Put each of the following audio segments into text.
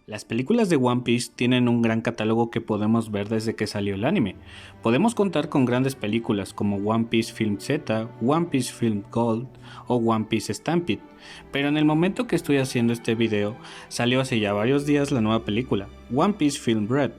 Las películas de One Piece tienen un gran catálogo que podemos ver desde que salió el anime. Podemos contar con grandes películas como One Piece Film Z, One Piece Film Gold o One Piece Stampede, pero en el momento que estoy haciendo este video salió hace ya varios días la nueva película, One Piece Film Red,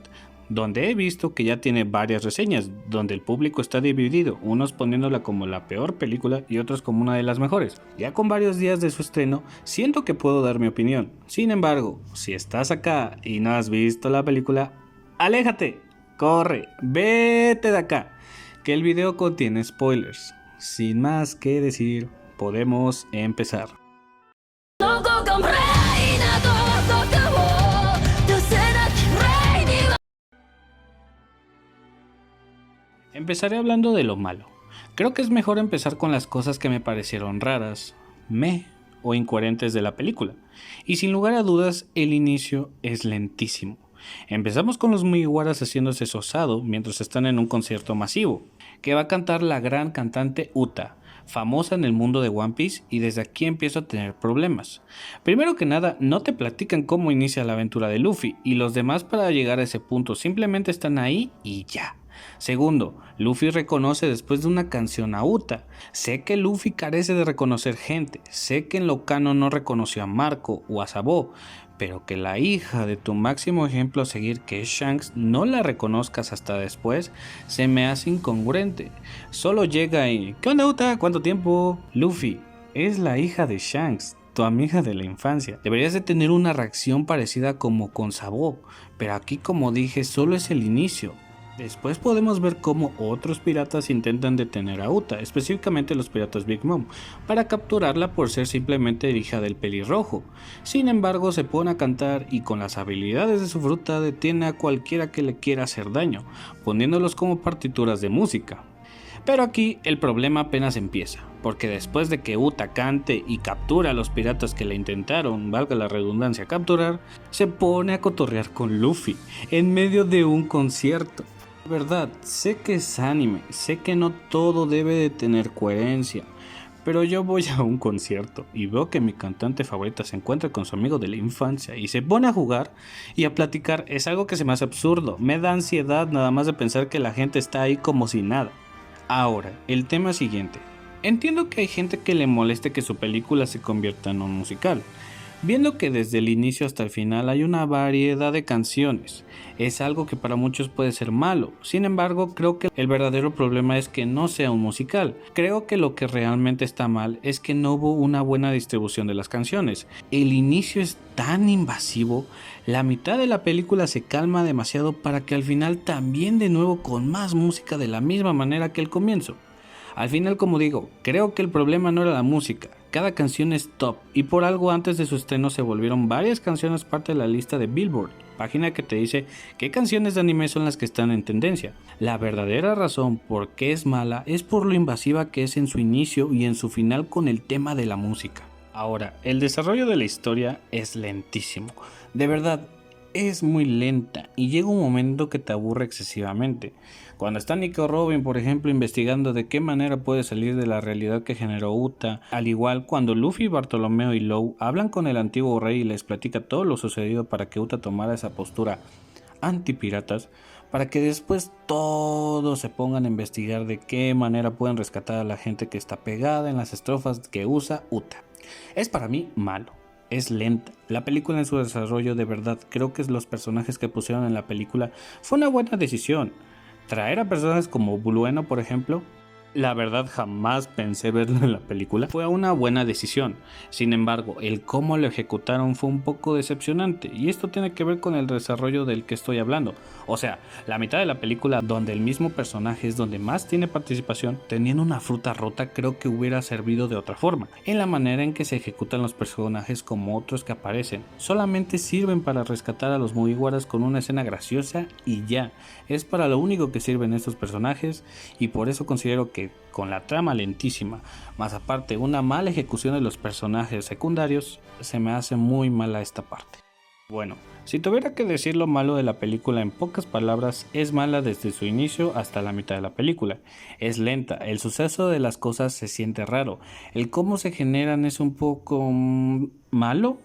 donde he visto que ya tiene varias reseñas, donde el público está dividido, unos poniéndola como la peor película y otros como una de las mejores. Ya con varios días de su estreno, siento que puedo dar mi opinión. Sin embargo, si estás acá y no has visto la película, aléjate, corre, vete de acá, que el video contiene spoilers. Sin más que decir, podemos empezar. Empezaré hablando de lo malo. Creo que es mejor empezar con las cosas que me parecieron raras, o incoherentes de la película. Y sin lugar a dudas, el inicio es lentísimo. Empezamos con los Mugiwaras haciéndose sosado mientras están en un concierto masivo, que va a cantar la gran cantante Uta, famosa en el mundo de One Piece, y desde aquí empiezo a tener problemas. Primero que nada, no te platican cómo inicia la aventura de Luffy, y los demás para llegar a ese punto simplemente están ahí y ya. Segundo, Luffy reconoce después de una canción a Uta. Sé que Luffy carece de reconocer gente, sé que en Locano no reconoció a Marco o a Sabo, pero que la hija de tu máximo ejemplo a seguir, que es Shanks, no la reconozcas hasta después, se me hace incongruente. Solo llega y ¿qué onda, Uta? ¿Cuánto tiempo? Luffy, es la hija de Shanks, tu amiga de la infancia. Deberías de tener una reacción parecida como con Sabo, pero aquí, como dije, solo es el inicio. Después podemos ver cómo otros piratas intentan detener a Uta, específicamente los piratas Big Mom, para capturarla por ser simplemente hija del pelirrojo. Sin embargo, se pone a cantar y con las habilidades de su fruta detiene a cualquiera que le quiera hacer daño, poniéndolos como partituras de música. Pero aquí el problema apenas empieza, porque después de que Uta cante y captura a los piratas que la intentaron, valga la redundancia, capturar, se pone a cotorrear con Luffy, en medio de un concierto. Verdad, sé que es anime, sé que no todo debe de tener coherencia, pero yo voy a un concierto y veo que mi cantante favorita se encuentra con su amigo de la infancia y se pone a jugar y a platicar. Es algo que se me hace absurdo, me da ansiedad nada más de pensar que la gente está ahí como si nada. Ahora, el tema siguiente. Entiendo que hay gente que le moleste que su película se convierta en un musical, viendo que desde el inicio hasta el final hay una variedad de canciones. Es algo que para muchos puede ser malo, sin embargo creo que el verdadero problema es que no sea un musical. Creo que lo que realmente está mal es que no hubo una buena distribución de las canciones. El inicio es tan invasivo, la mitad de la película se calma demasiado para que al final también de nuevo con más música de la misma manera que el comienzo. Al final, como digo, creo que el problema no era la música, cada canción es top y por algo antes de su estreno se volvieron varias canciones parte de la lista de Billboard, página que te dice qué canciones de anime son las que están en tendencia. La verdadera razón por qué es mala es por lo invasiva que es en su inicio y en su final con el tema de la música. Ahora, el desarrollo de la historia es lentísimo, de verdad. Es muy lenta y llega un momento que te aburre excesivamente. Cuando está Nico Robin, por ejemplo, investigando de qué manera puede salir de la realidad que generó Uta, al igual cuando Luffy, Bartolomeo y Law hablan con el antiguo rey y les platica todo lo sucedido para que Uta tomara esa postura antipiratas, para que después todos se pongan a investigar de qué manera pueden rescatar a la gente que está pegada en las estrofas que usa Uta. Es para mí malo. Es lenta. La película en su desarrollo, de verdad, creo que los personajes que pusieron en la película fue una buena decisión. Traer a personajes como Bulueno, por ejemplo, la verdad jamás pensé verlo en la película. Fue una buena decisión. Sin embargo, el cómo lo ejecutaron fue un poco decepcionante. Y esto tiene que ver con el desarrollo del que estoy hablando. O sea, la mitad de la película donde el mismo personaje es donde más tiene participación, teniendo una fruta rota, creo que hubiera servido de otra forma. En la manera en que se ejecutan los personajes como otros que aparecen, solamente sirven para rescatar a los Mugiwaras con una escena graciosa y ya. Es para lo único que sirven estos personajes y por eso considero que con la trama lentísima, más aparte una mala ejecución de los personajes secundarios, se me hace muy mala esta parte. Bueno, si tuviera que decir lo malo de la película en pocas palabras, es mala desde su inicio hasta la mitad de la película. Es lenta, el suceso de las cosas se siente raro, el cómo se generan es un poco malo,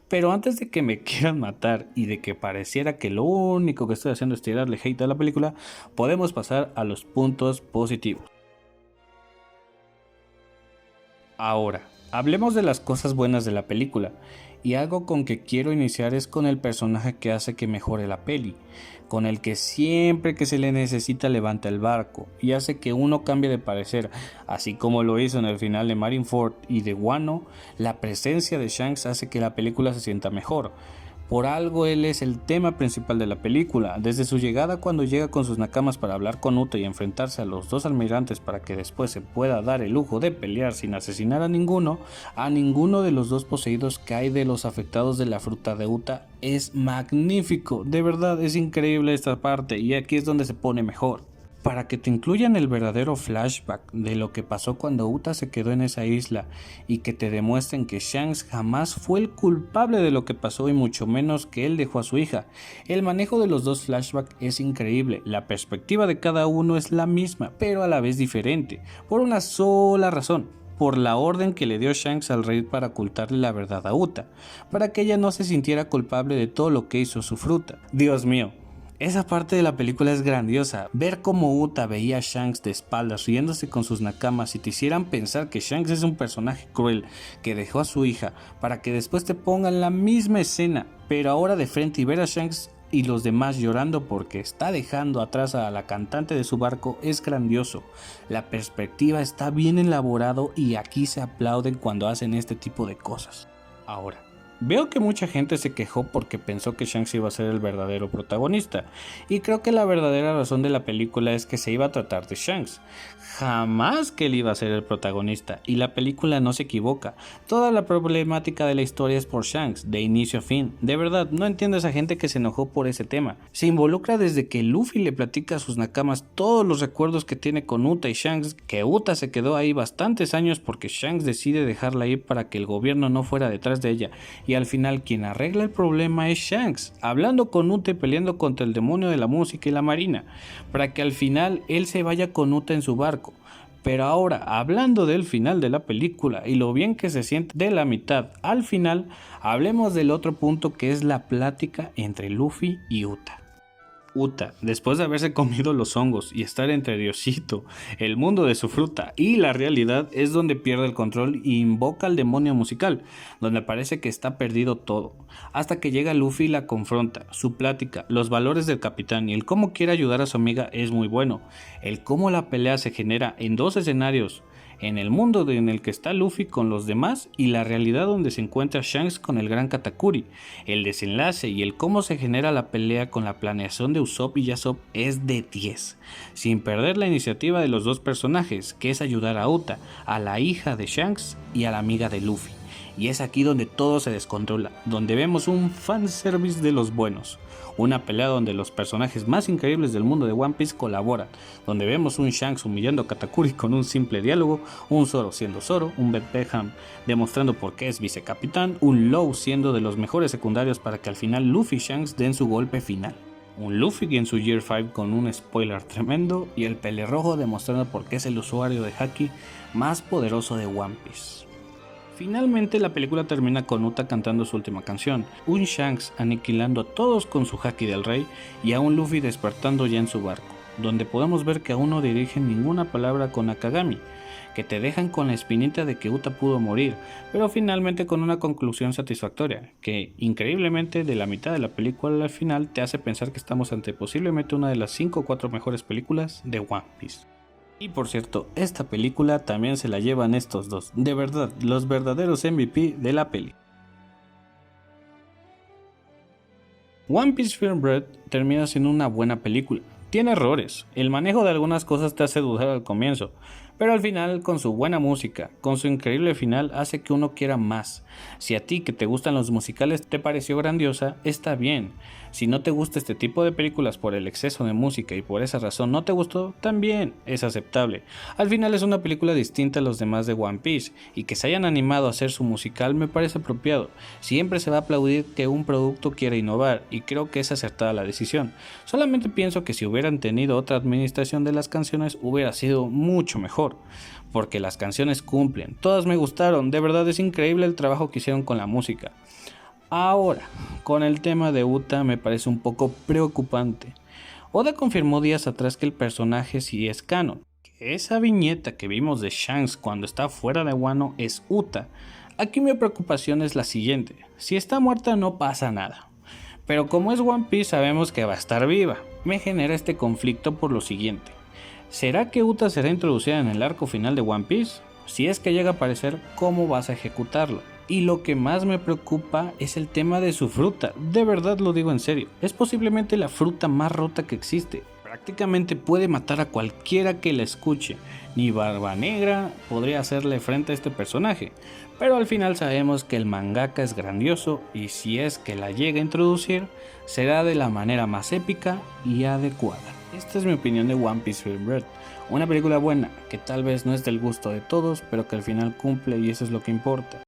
Pero antes de que me quieran matar y de que pareciera que lo único que estoy haciendo es tirarle hate a la película, podemos pasar a los puntos positivos. Ahora, hablemos de las cosas buenas de la película, y algo con que quiero iniciar es con el personaje que hace que mejore la peli, con el que siempre que se le necesita levanta el barco y hace que uno cambie de parecer, así como lo hizo en el final de Marineford y de Wano. La presencia de Shanks hace que la película se sienta mejor. Por algo él es el tema principal de la película, desde su llegada cuando llega con sus nakamas para hablar con Uta y enfrentarse a los dos almirantes para que después se pueda dar el lujo de pelear sin asesinar a ninguno de los dos poseídos que hay de los afectados de la fruta de Uta. Es magnífico, de verdad es increíble esta parte y aquí es donde se pone mejor. Para que te incluyan el verdadero flashback de lo que pasó cuando Uta se quedó en esa isla y que te demuestren que Shanks jamás fue el culpable de lo que pasó y mucho menos que él dejó a su hija. El manejo de los dos flashbacks es increíble, la perspectiva de cada uno es la misma pero a la vez diferente, por una sola razón: por la orden que le dio Shanks al rey para ocultarle la verdad a Uta, para que ella no se sintiera culpable de todo lo que hizo su fruta. Dios mío, esa parte de la película es grandiosa. Ver cómo Uta veía a Shanks de espaldas riéndose con sus nakamas y te hicieran pensar que Shanks es un personaje cruel que dejó a su hija, para que después te pongan la misma escena pero ahora de frente y ver a Shanks y los demás llorando porque está dejando atrás a la cantante de su barco es grandioso. La perspectiva está bien elaborado y aquí se aplauden cuando hacen este tipo de cosas. Ahora, veo que mucha gente se quejó porque pensó que Shanks iba a ser el verdadero protagonista, y creo que la verdadera razón de la película es que se iba a tratar de Shanks. Jamás que él iba a ser el protagonista, y la película no se equivoca. Toda la problemática de la historia es por Shanks, de inicio a fin. De verdad, no entiendo a esa gente que se enojó por ese tema. Se involucra desde que Luffy le platica a sus nakamas todos los recuerdos que tiene con Uta y Shanks, que Uta se quedó ahí bastantes años porque Shanks decide dejarla ir para que el gobierno no fuera detrás de ella, y al final quien arregla el problema es Shanks, hablando con Uta y peleando contra el demonio de la música y la marina, para que al final él se vaya con Uta en su barco. Pero ahora, hablando del final de la película y lo bien que se siente de la mitad al final, hablemos del otro punto, que es la plática entre Luffy y Uta. Uta, después de haberse comido los hongos y estar entre Diosito, el mundo de su fruta y la realidad, es donde pierde el control e invoca al demonio musical, donde parece que está perdido todo, hasta que llega Luffy y la confronta. Su plática, los valores del capitán y el cómo quiere ayudar a su amiga es muy bueno. El cómo la pelea se genera en dos escenarios: en el mundo en el que está Luffy con los demás y la realidad donde se encuentra Shanks con el gran Katakuri. El desenlace y el cómo se genera la pelea con la planeación de Usopp y Yasop es de 10, sin perder la iniciativa de los dos personajes, que es ayudar a Uta, a la hija de Shanks y a la amiga de Luffy. Y es aquí donde todo se descontrola, donde vemos un fanservice de los buenos. Una pelea donde los personajes más increíbles del mundo de One Piece colaboran, donde vemos un Shanks humillando a Katakuri con un simple diálogo, un Zoro siendo Zoro, un Beckham demostrando por qué es vicecapitán, un Law siendo de los mejores secundarios para que al final Luffy y Shanks den su golpe final, un Luffy en su Year 5 con un spoiler tremendo, y el pelirrojo demostrando por qué es el usuario de Haki más poderoso de One Piece. Finalmente la película termina con Uta cantando su última canción, un Shanks aniquilando a todos con su haki del rey y a un Luffy despertando ya en su barco, donde podemos ver que aún no dirigen ninguna palabra con Akagami, que te dejan con la espinita de que Uta pudo morir, pero finalmente con una conclusión satisfactoria, que increíblemente de la mitad de la película al final te hace pensar que estamos ante posiblemente una de las 5 o 4 mejores películas de One Piece. Y por cierto, esta película también se la llevan estos dos, de verdad, los verdaderos MVP de la peli. One Piece Film Bread termina siendo una buena película. Tiene errores, el manejo de algunas cosas te hace dudar al comienzo, pero al final, con su buena música, con su increíble final, hace que uno quiera más. Si a ti que te gustan los musicales te pareció grandiosa, está bien. Si no te gusta este tipo de películas por el exceso de música y por esa razón no te gustó, también es aceptable. Al final es una película distinta a los demás de One Piece, y que se hayan animado a hacer su musical me parece apropiado. Siempre se va a aplaudir que un producto quiera innovar, y creo que es acertada la decisión. Solamente pienso que si hubieran tenido otra administración de las canciones hubiera sido mucho mejor, porque las canciones cumplen, todas me gustaron, de verdad es increíble el trabajo que hicieron con la música. Ahora, con el tema de Uta me parece un poco preocupante. Oda confirmó días atrás que el personaje sí es canon, que esa viñeta que vimos de Shanks cuando está fuera de Wano es Uta. Aquí mi preocupación es la siguiente: si está muerta no pasa nada, pero como es One Piece sabemos que va a estar viva. Me genera este conflicto por lo siguiente: ¿será que Uta será introducida en el arco final de One Piece? Si es que llega a aparecer, ¿cómo vas a ejecutarlo? Y lo que más me preocupa es el tema de su fruta. De verdad lo digo en serio. Es posiblemente la fruta más rota que existe. Prácticamente puede matar a cualquiera que la escuche. Ni Barba Negra podría hacerle frente a este personaje. Pero al final sabemos que el mangaka es grandioso y si es que la llega a introducir, será de la manera más épica y adecuada. Esta es mi opinión de One Piece Film Red. Una película buena, que tal vez no es del gusto de todos, pero que al final cumple y eso es lo que importa.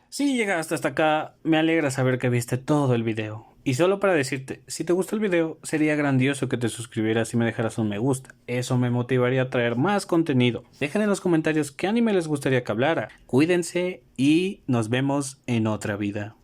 Si llegaste hasta acá, me alegra saber que viste todo el video. Y solo para decirte, si te gustó el video, sería grandioso que te suscribieras y me dejaras un me gusta. Eso me motivaría a traer más contenido. Dejen en los comentarios qué anime les gustaría que hablara. Cuídense y nos vemos en otra vida.